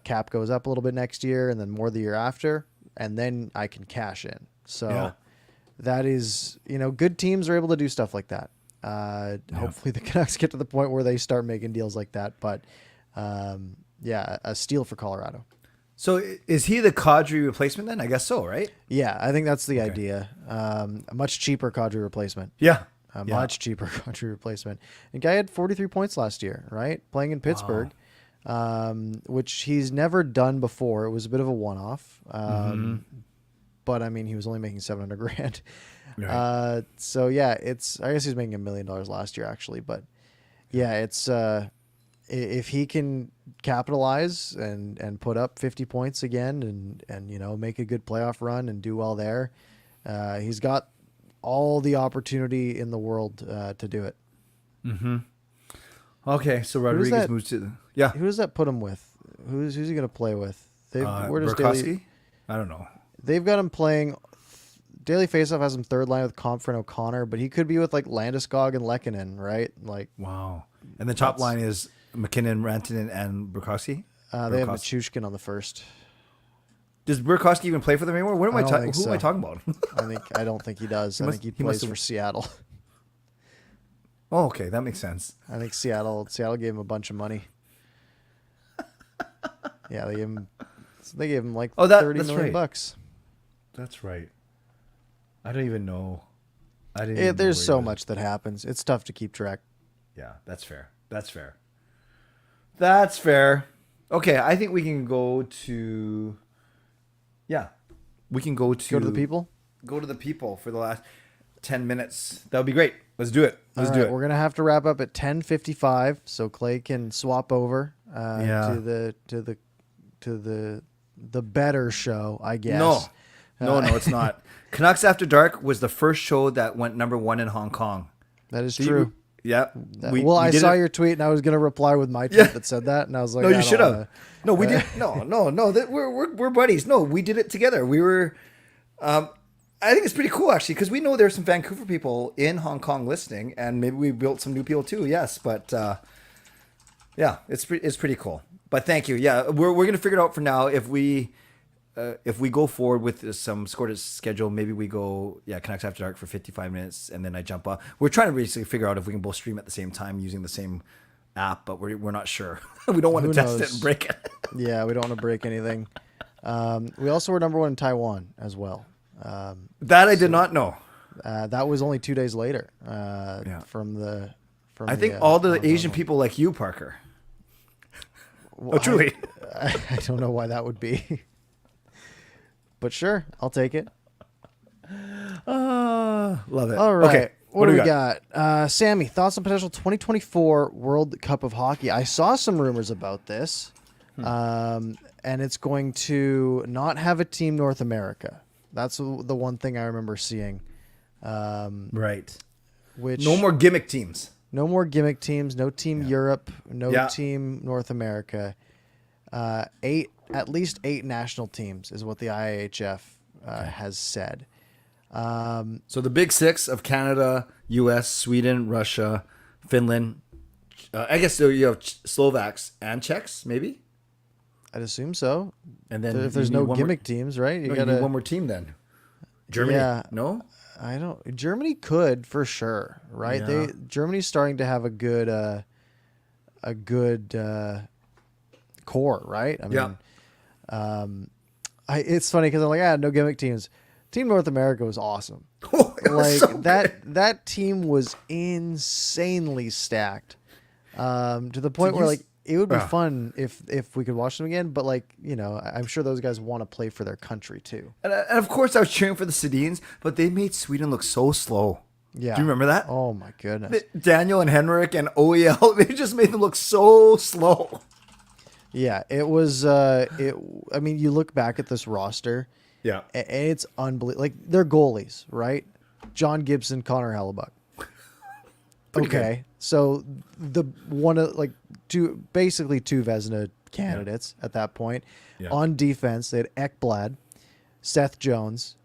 Cap goes up a little bit next year and then more the year after, and then I can cash in. So that is, good teams are able to do stuff like that. Hopefully the Canucks get to the point where they start making deals like that. But, a steal for Colorado. So is he the Kadri replacement then? I guess so, right? Yeah, I think that's the idea. A much cheaper Kadri replacement. Yeah. Much cheaper Kadri replacement. And guy had 43 points last year, right? Playing in Pittsburgh, which he's never done before. It was a bit of a one-off. But, I mean, he was only making $700,000. Right. I guess he's making $1 million last year, actually. But, it's... if he can capitalize and put up 50 points again and make a good playoff run and do well there, he's got all the opportunity in the world to do it. Okay, so Rodriguez moves to Who does that put him with? Who's he going to play with? Where does Burakovsky? I don't know. They've got him playing. Daily Faceoff has him third line with Comfort and O'Connor, but he could be with like Landeskog and Lehkonen, right? Like wow. And the top line is McKinnon, Rantanen, and Burakovsky? They have Machushkin on the first. Does Burakovsky even play for them anymore? Who am I talking about? I don't think he does. I think he plays for Seattle. Oh, okay. That makes sense. I think Seattle gave him a bunch of money. Yeah, they gave him like $30 million bucks. That's right. I don't even know. There's so much that happens. It's tough to keep track. Yeah, that's fair. That's fair. Okay, I think we can go to. Yeah, we can go to Go to the people. Go to the people for the last 10 minutes. That would be great. Let's do it. Let's do it. We're gonna have to wrap up at 10:55, so Clay can swap over to the better show, I guess. No, it's not. Canucks After Dark was the first show that went #1 in Hong Kong. That is true. Yeah. I saw your tweet, and I was gonna reply with my tweet that said that, and I was like, no, you should have. No, we did. No. We're buddies. No, we did it together. We were. I think it's pretty cool actually because we know there's some Vancouver people in Hong Kong listening, and maybe we built some new people too. Yes, but yeah, it's pretty cool. But thank you. Yeah, we're gonna figure it out for now. If we go forward with some sort of schedule, maybe we go Canucks After Dark for 55 minutes, and then I jump off. We're trying to basically figure out if we can both stream at the same time using the same app, but we're not sure. We don't want to test it and break it. Yeah, we don't want to break anything. We also were #1 in Taiwan as well. That I did not know. That was only 2 days later. From I think all the Asian people like you, Parker. Well, truly. I don't know why that would be. But sure, I'll take it. Love it. All right. Okay. What do we got? Sammy, thoughts on potential 2024 World Cup of Hockey? I saw some rumors about this. And it's going to not have a Team North America. That's the one thing I remember seeing. Right. Which no more gimmick teams. No more gimmick teams. No Team Europe. No Team North America. At least 8 national teams is what the IIHF has said. So the big 6 of Canada, U.S., Sweden, Russia, Finland. I guess you have Slovaks and Czechs, maybe. I'd assume so. And then if there's no gimmick teams, right? You need one more team then. Germany? Yeah, no? I don't. Germany could for sure, right? Yeah. Germany's starting to have a good core, right? I mean, it's funny because I'm like, no gimmick teams. Team North America was awesome. Oh, it was so that team was insanely stacked. To the point where like it would be fun if we could watch them again, but like, I'm sure those guys want to play for their country too. And of course I was cheering for the Sedins, but they made Sweden look so slow. Yeah. Do you remember that? Oh my goodness. Daniel and Henrik and OEL, they just made them look so slow. Yeah, it was I mean, you look back at this roster. Yeah. And it's unbelievable. Like, they're goalies, right? John Gibson, Connor Hellebuck. Okay. So basically two Vezina candidates at that point. Yeah. On defense, they had Ekblad, Seth Jones,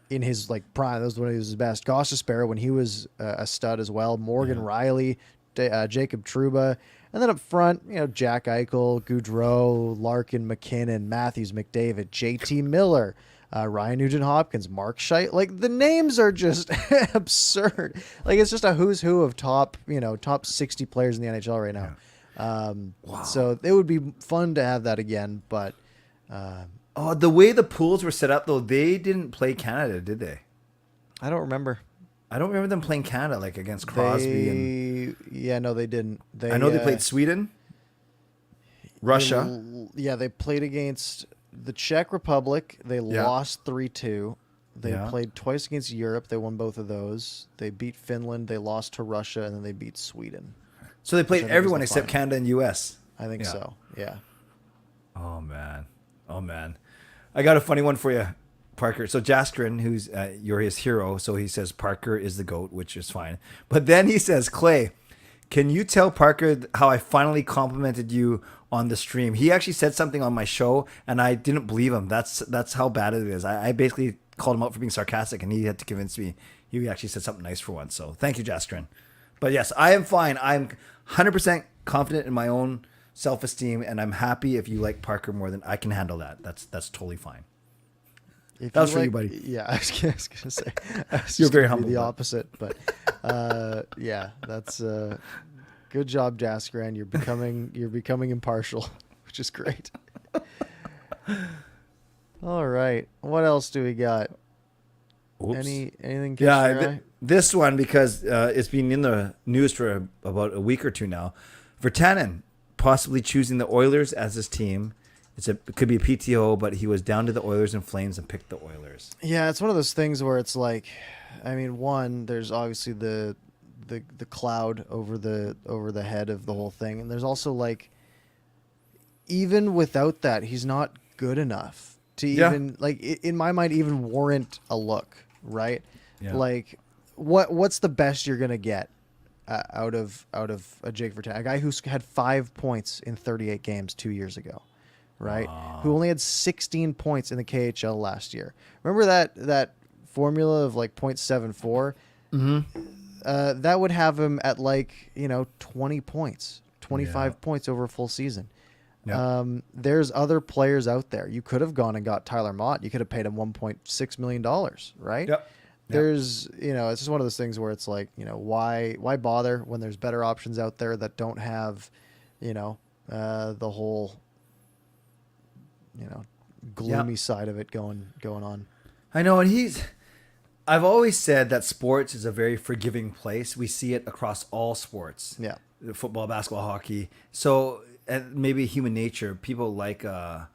in his like prime. That was when he was his best. Gostisbehere when he was a stud as well. Morgan Riley, Jacob Trouba. And then up front, Jack Eichel, Goudreau, Larkin, McKinnon, Matthews, McDavid, JT Miller, Ryan Nugent-Hopkins, Mark Scheifele. Like, the names are just absurd. Like, it's just a who's who of top 60 players in the NHL right now. Wow. So it would be fun to have that again, but... the way the pools were set up, though, they didn't play Canada, did they? I don't remember. I don't remember them playing Canada, like against Crosby. Yeah, no, they didn't. I know they played Sweden, Russia. They played against the Czech Republic. They lost 3-2. They played twice against Europe. They won both of those. They beat Finland. They lost to Russia, and then they beat Sweden. So they played everyone except Canada and U.S. I think so. Yeah. Oh man, I got a funny one for you, Parker. So Jaskrin, who's you're his hero, so he says Parker is the GOAT, which is fine. But then he says, Clay, can you tell Parker how I finally complimented you on the stream? He actually said something on my show, and I didn't believe him. That's how bad it is. I basically called him out for being sarcastic, and he had to convince me he actually said something nice for once. So thank you, Jaskrin. But yes, I am fine. I'm 100% confident in my own self-esteem, and I'm happy if you like Parker more than I can handle that. That's totally fine. That was for you, buddy. Yeah, I was gonna say. You're very humble. The opposite, but yeah, that's good job, Jaskran. You're becoming impartial, which is great. All right, what else do we got? Oops. Anything? This one, because it's been in the news for about a week or two now. Virtanen possibly choosing the Oilers as his team. It could be a PTO, but he was down to the Oilers and Flames and picked the Oilers. Yeah, it's one of those things where it's like, I mean, one, there's obviously the cloud over the head of the whole thing, and there's also like, even without that, he's not good enough to even like in my mind even warrant a look, right? Yeah. Like, what's the best you're gonna get out of a Jake Virtanen, a guy who's had 5 points in 38 games 2 years ago, right? Who only had 16 points in the KHL last year. Remember that formula of like 0.74? Mm-hmm. That would have him at like 20 points, 25 points over a full season. Yep. There's other players out there. You could have gone and got Tyler Motte. You could have paid him $1.6 million, right? Yep. There's, it's just one of those things where it's like, why bother when there's better options out there that don't have, the whole, gloomy side of it going on. I know, and I've always said that sports is a very forgiving place. We see it across all sports. Yeah. Football, basketball, hockey. So, and maybe human nature, people like, how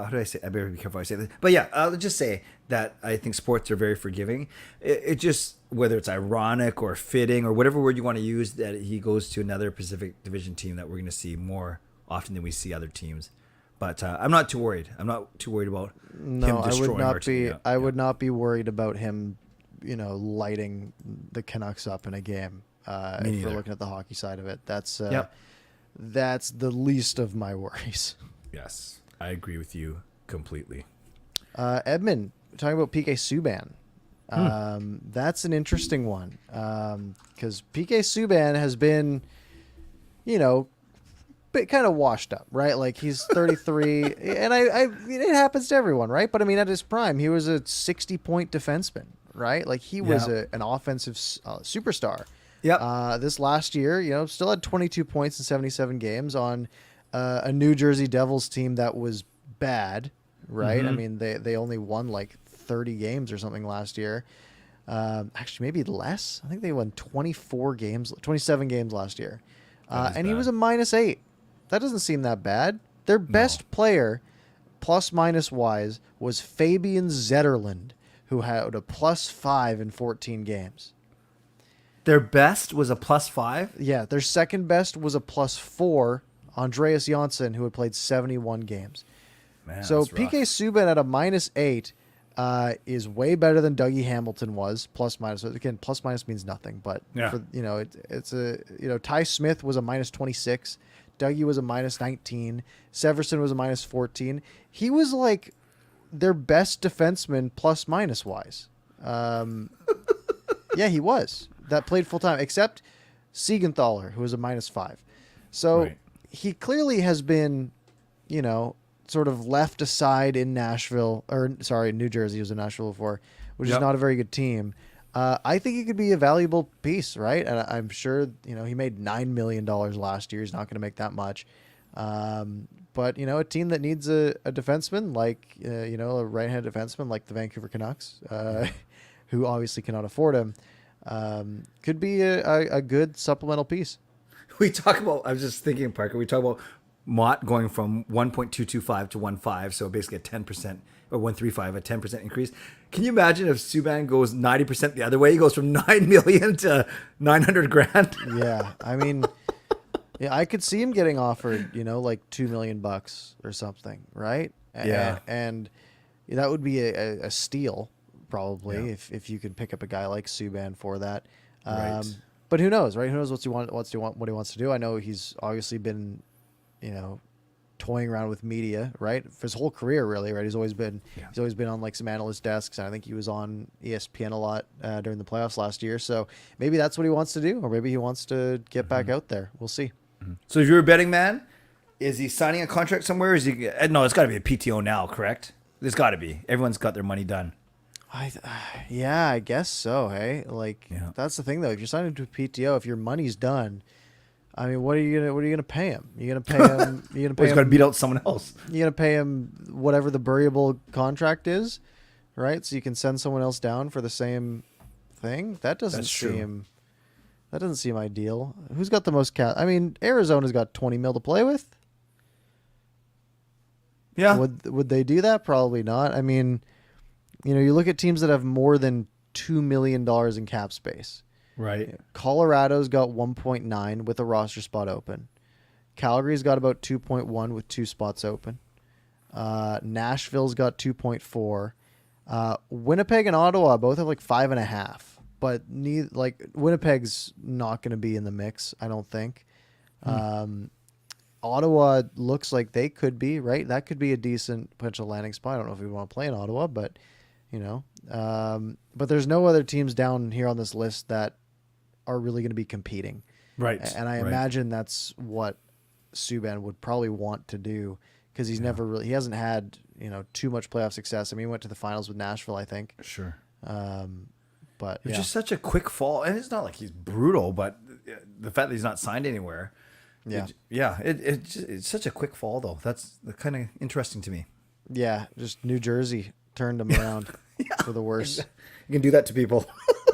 do I say? I better be careful how I say this. But yeah, I'll just say that I think sports are very forgiving. It just, whether it's ironic or fitting or whatever word you want to use, that he goes to another Pacific Division team that we're going to see more often than we see other teams. But I'm not too worried. I'm not too worried about him destroying our team. I would not be worried about him, lighting the Canucks up in a game. If we're looking at the hockey side of it, that's the least of my worries. Yes, I agree with you completely. Edmund, talking about PK Subban. That's an interesting one because PK Subban has been, kind of washed up, right? Like he's 33, and it happens to everyone, right? But I mean, at his prime, he was a 60-point defenseman, right? Like he was an offensive superstar. Yep. This last year, still had 22 points in 77 games on a New Jersey Devils team that was bad, right? Mm-hmm. I mean, they only won like 30 games or something last year. Actually, maybe less. I think they won 27 games last year. And he was a -8. That doesn't seem that bad. Their best player, plus-minus wise, was Fabian Zetterlund, who had a +5 in 14 games. Their best was a +5? Yeah, their second best was a +4, Andreas Janssen, who had played 71 games. Man, so PK Subban at a -8 is way better than Dougie Hamilton was, plus-minus. Again, plus-minus means nothing, but it's a Ty Smith was a -26. Dougie was a -19. Severson was a -14. He was like their best defenseman plus-minus wise. Yeah, he was. That played full-time, except Siegenthaler, who was a -5. So he clearly has been, sort of left aside in New Jersey. He was in Nashville before, which is not a very good team. I think he could be a valuable piece, right? And I'm sure, he made $9 million last year. He's not going to make that much. But, a team that needs a defenseman, like, a right-handed defenseman like the Vancouver Canucks, who obviously cannot afford him, could be a good supplemental piece. I was just thinking, Parker, we talk about Motte going from 1.225 to 1.5, so basically a 10%, or 1.35, a 10% increase. Can you imagine if Subban goes 90% the other way? He goes from $9 million to $900,000. Yeah, I mean, I could see him getting offered, like $2 million or something, right? Yeah, and that would be a steal probably if you could pick up a guy like Subban for that. Right. But who knows, right? Who knows what he wants to do? I know he's obviously been, toying around with media, right? For his whole career, really, right? He's always been on like some analyst desks. And I think he was on ESPN a lot during the playoffs last year. So maybe that's what he wants to do, or maybe he wants to get back out there. We'll see. So if you're a betting man, is he signing a contract somewhere? Is he? No, it's got to be a PTO now, correct? There's got to be. Everyone's got their money done. I guess so. Hey, that's the thing though. If you're signing to a PTO, if your money's done, I mean, what are you gonna pay him? You're gonna pay him. You're gonna pay he's got to beat out someone else. You're gonna pay him whatever the variable contract is, right? So you can send someone else down for the same thing. That doesn't seem. That doesn't seem ideal. Who's got the most cap? I mean, Arizona's got 20 mil to play with. Yeah. Would they do that? Probably not. I mean, you look at teams that have more than $2 million in cap space. Right. Colorado's got 1.9 with a roster spot open. Calgary's got about 2.1 with 2 spots open. Nashville's got 2.4. Winnipeg and Ottawa both have like 5.5. But Winnipeg's not going to be in the mix, I don't think. Ottawa looks like they could be, right? That could be a decent potential landing spot. I don't know if we want to play in Ottawa, but but there's no other teams down here on this list that are really going to be competing. Right. And I imagine that's what Subban would probably want to do, because he hasn't had, too much playoff success. I mean, he went to the finals with Nashville, I think. Sure. But it's just such a quick fall, and it's not like he's brutal, but the fact that he's not signed anywhere. It's such a quick fall, though. That's kind of interesting to me. Yeah, just New Jersey turned him around for the worse. You can do that to people.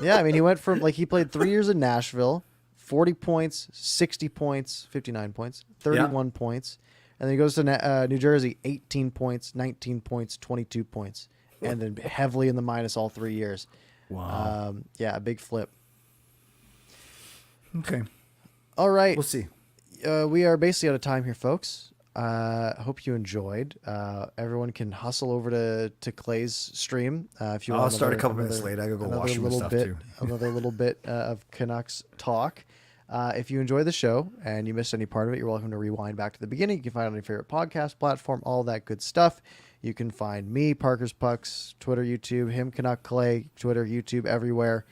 Yeah, I mean, he went from he played 3 years in Nashville, 40 points, 60 points, 59 points, 31 points, and then he goes to New Jersey, 18 points, 19 points, 22 points, and then heavily in the minus all 3 years. Wow. A big flip. Okay. All right. We'll see. We are basically out of time here, folks. Hope you enjoyed. Everyone can hustle over to Clay's stream if you want. I'll start a couple minutes late. I gotta go wash my stuff too. Another little bit of Canucks talk. If you enjoy the show and you missed any part of it, you're welcome to rewind back to the beginning. You can find it on your favorite podcast platform, all that good stuff. You can find me, Parker's Pucks, Twitter, YouTube, him, Canuck Clay, Twitter, YouTube, everywhere.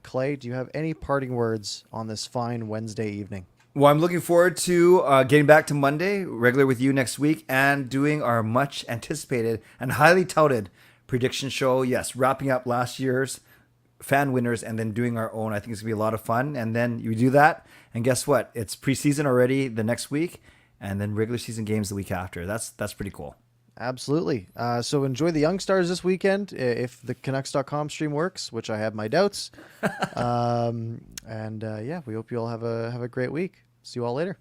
Clay, do you have any parting words on this fine Wednesday evening? Well, I'm looking forward to getting back to Monday, regular with you next week, and doing our much anticipated and highly touted prediction show. Yes, wrapping up last year's fan winners and then doing our own. I think it's going to be a lot of fun. And then you do that, and guess what? It's preseason already the next week, and then regular season games the week after. That's pretty cool. Absolutely. So enjoy the Young Stars this weekend if the Canucks.com stream works, which I have my doubts. We hope you all have a great week. See you all later.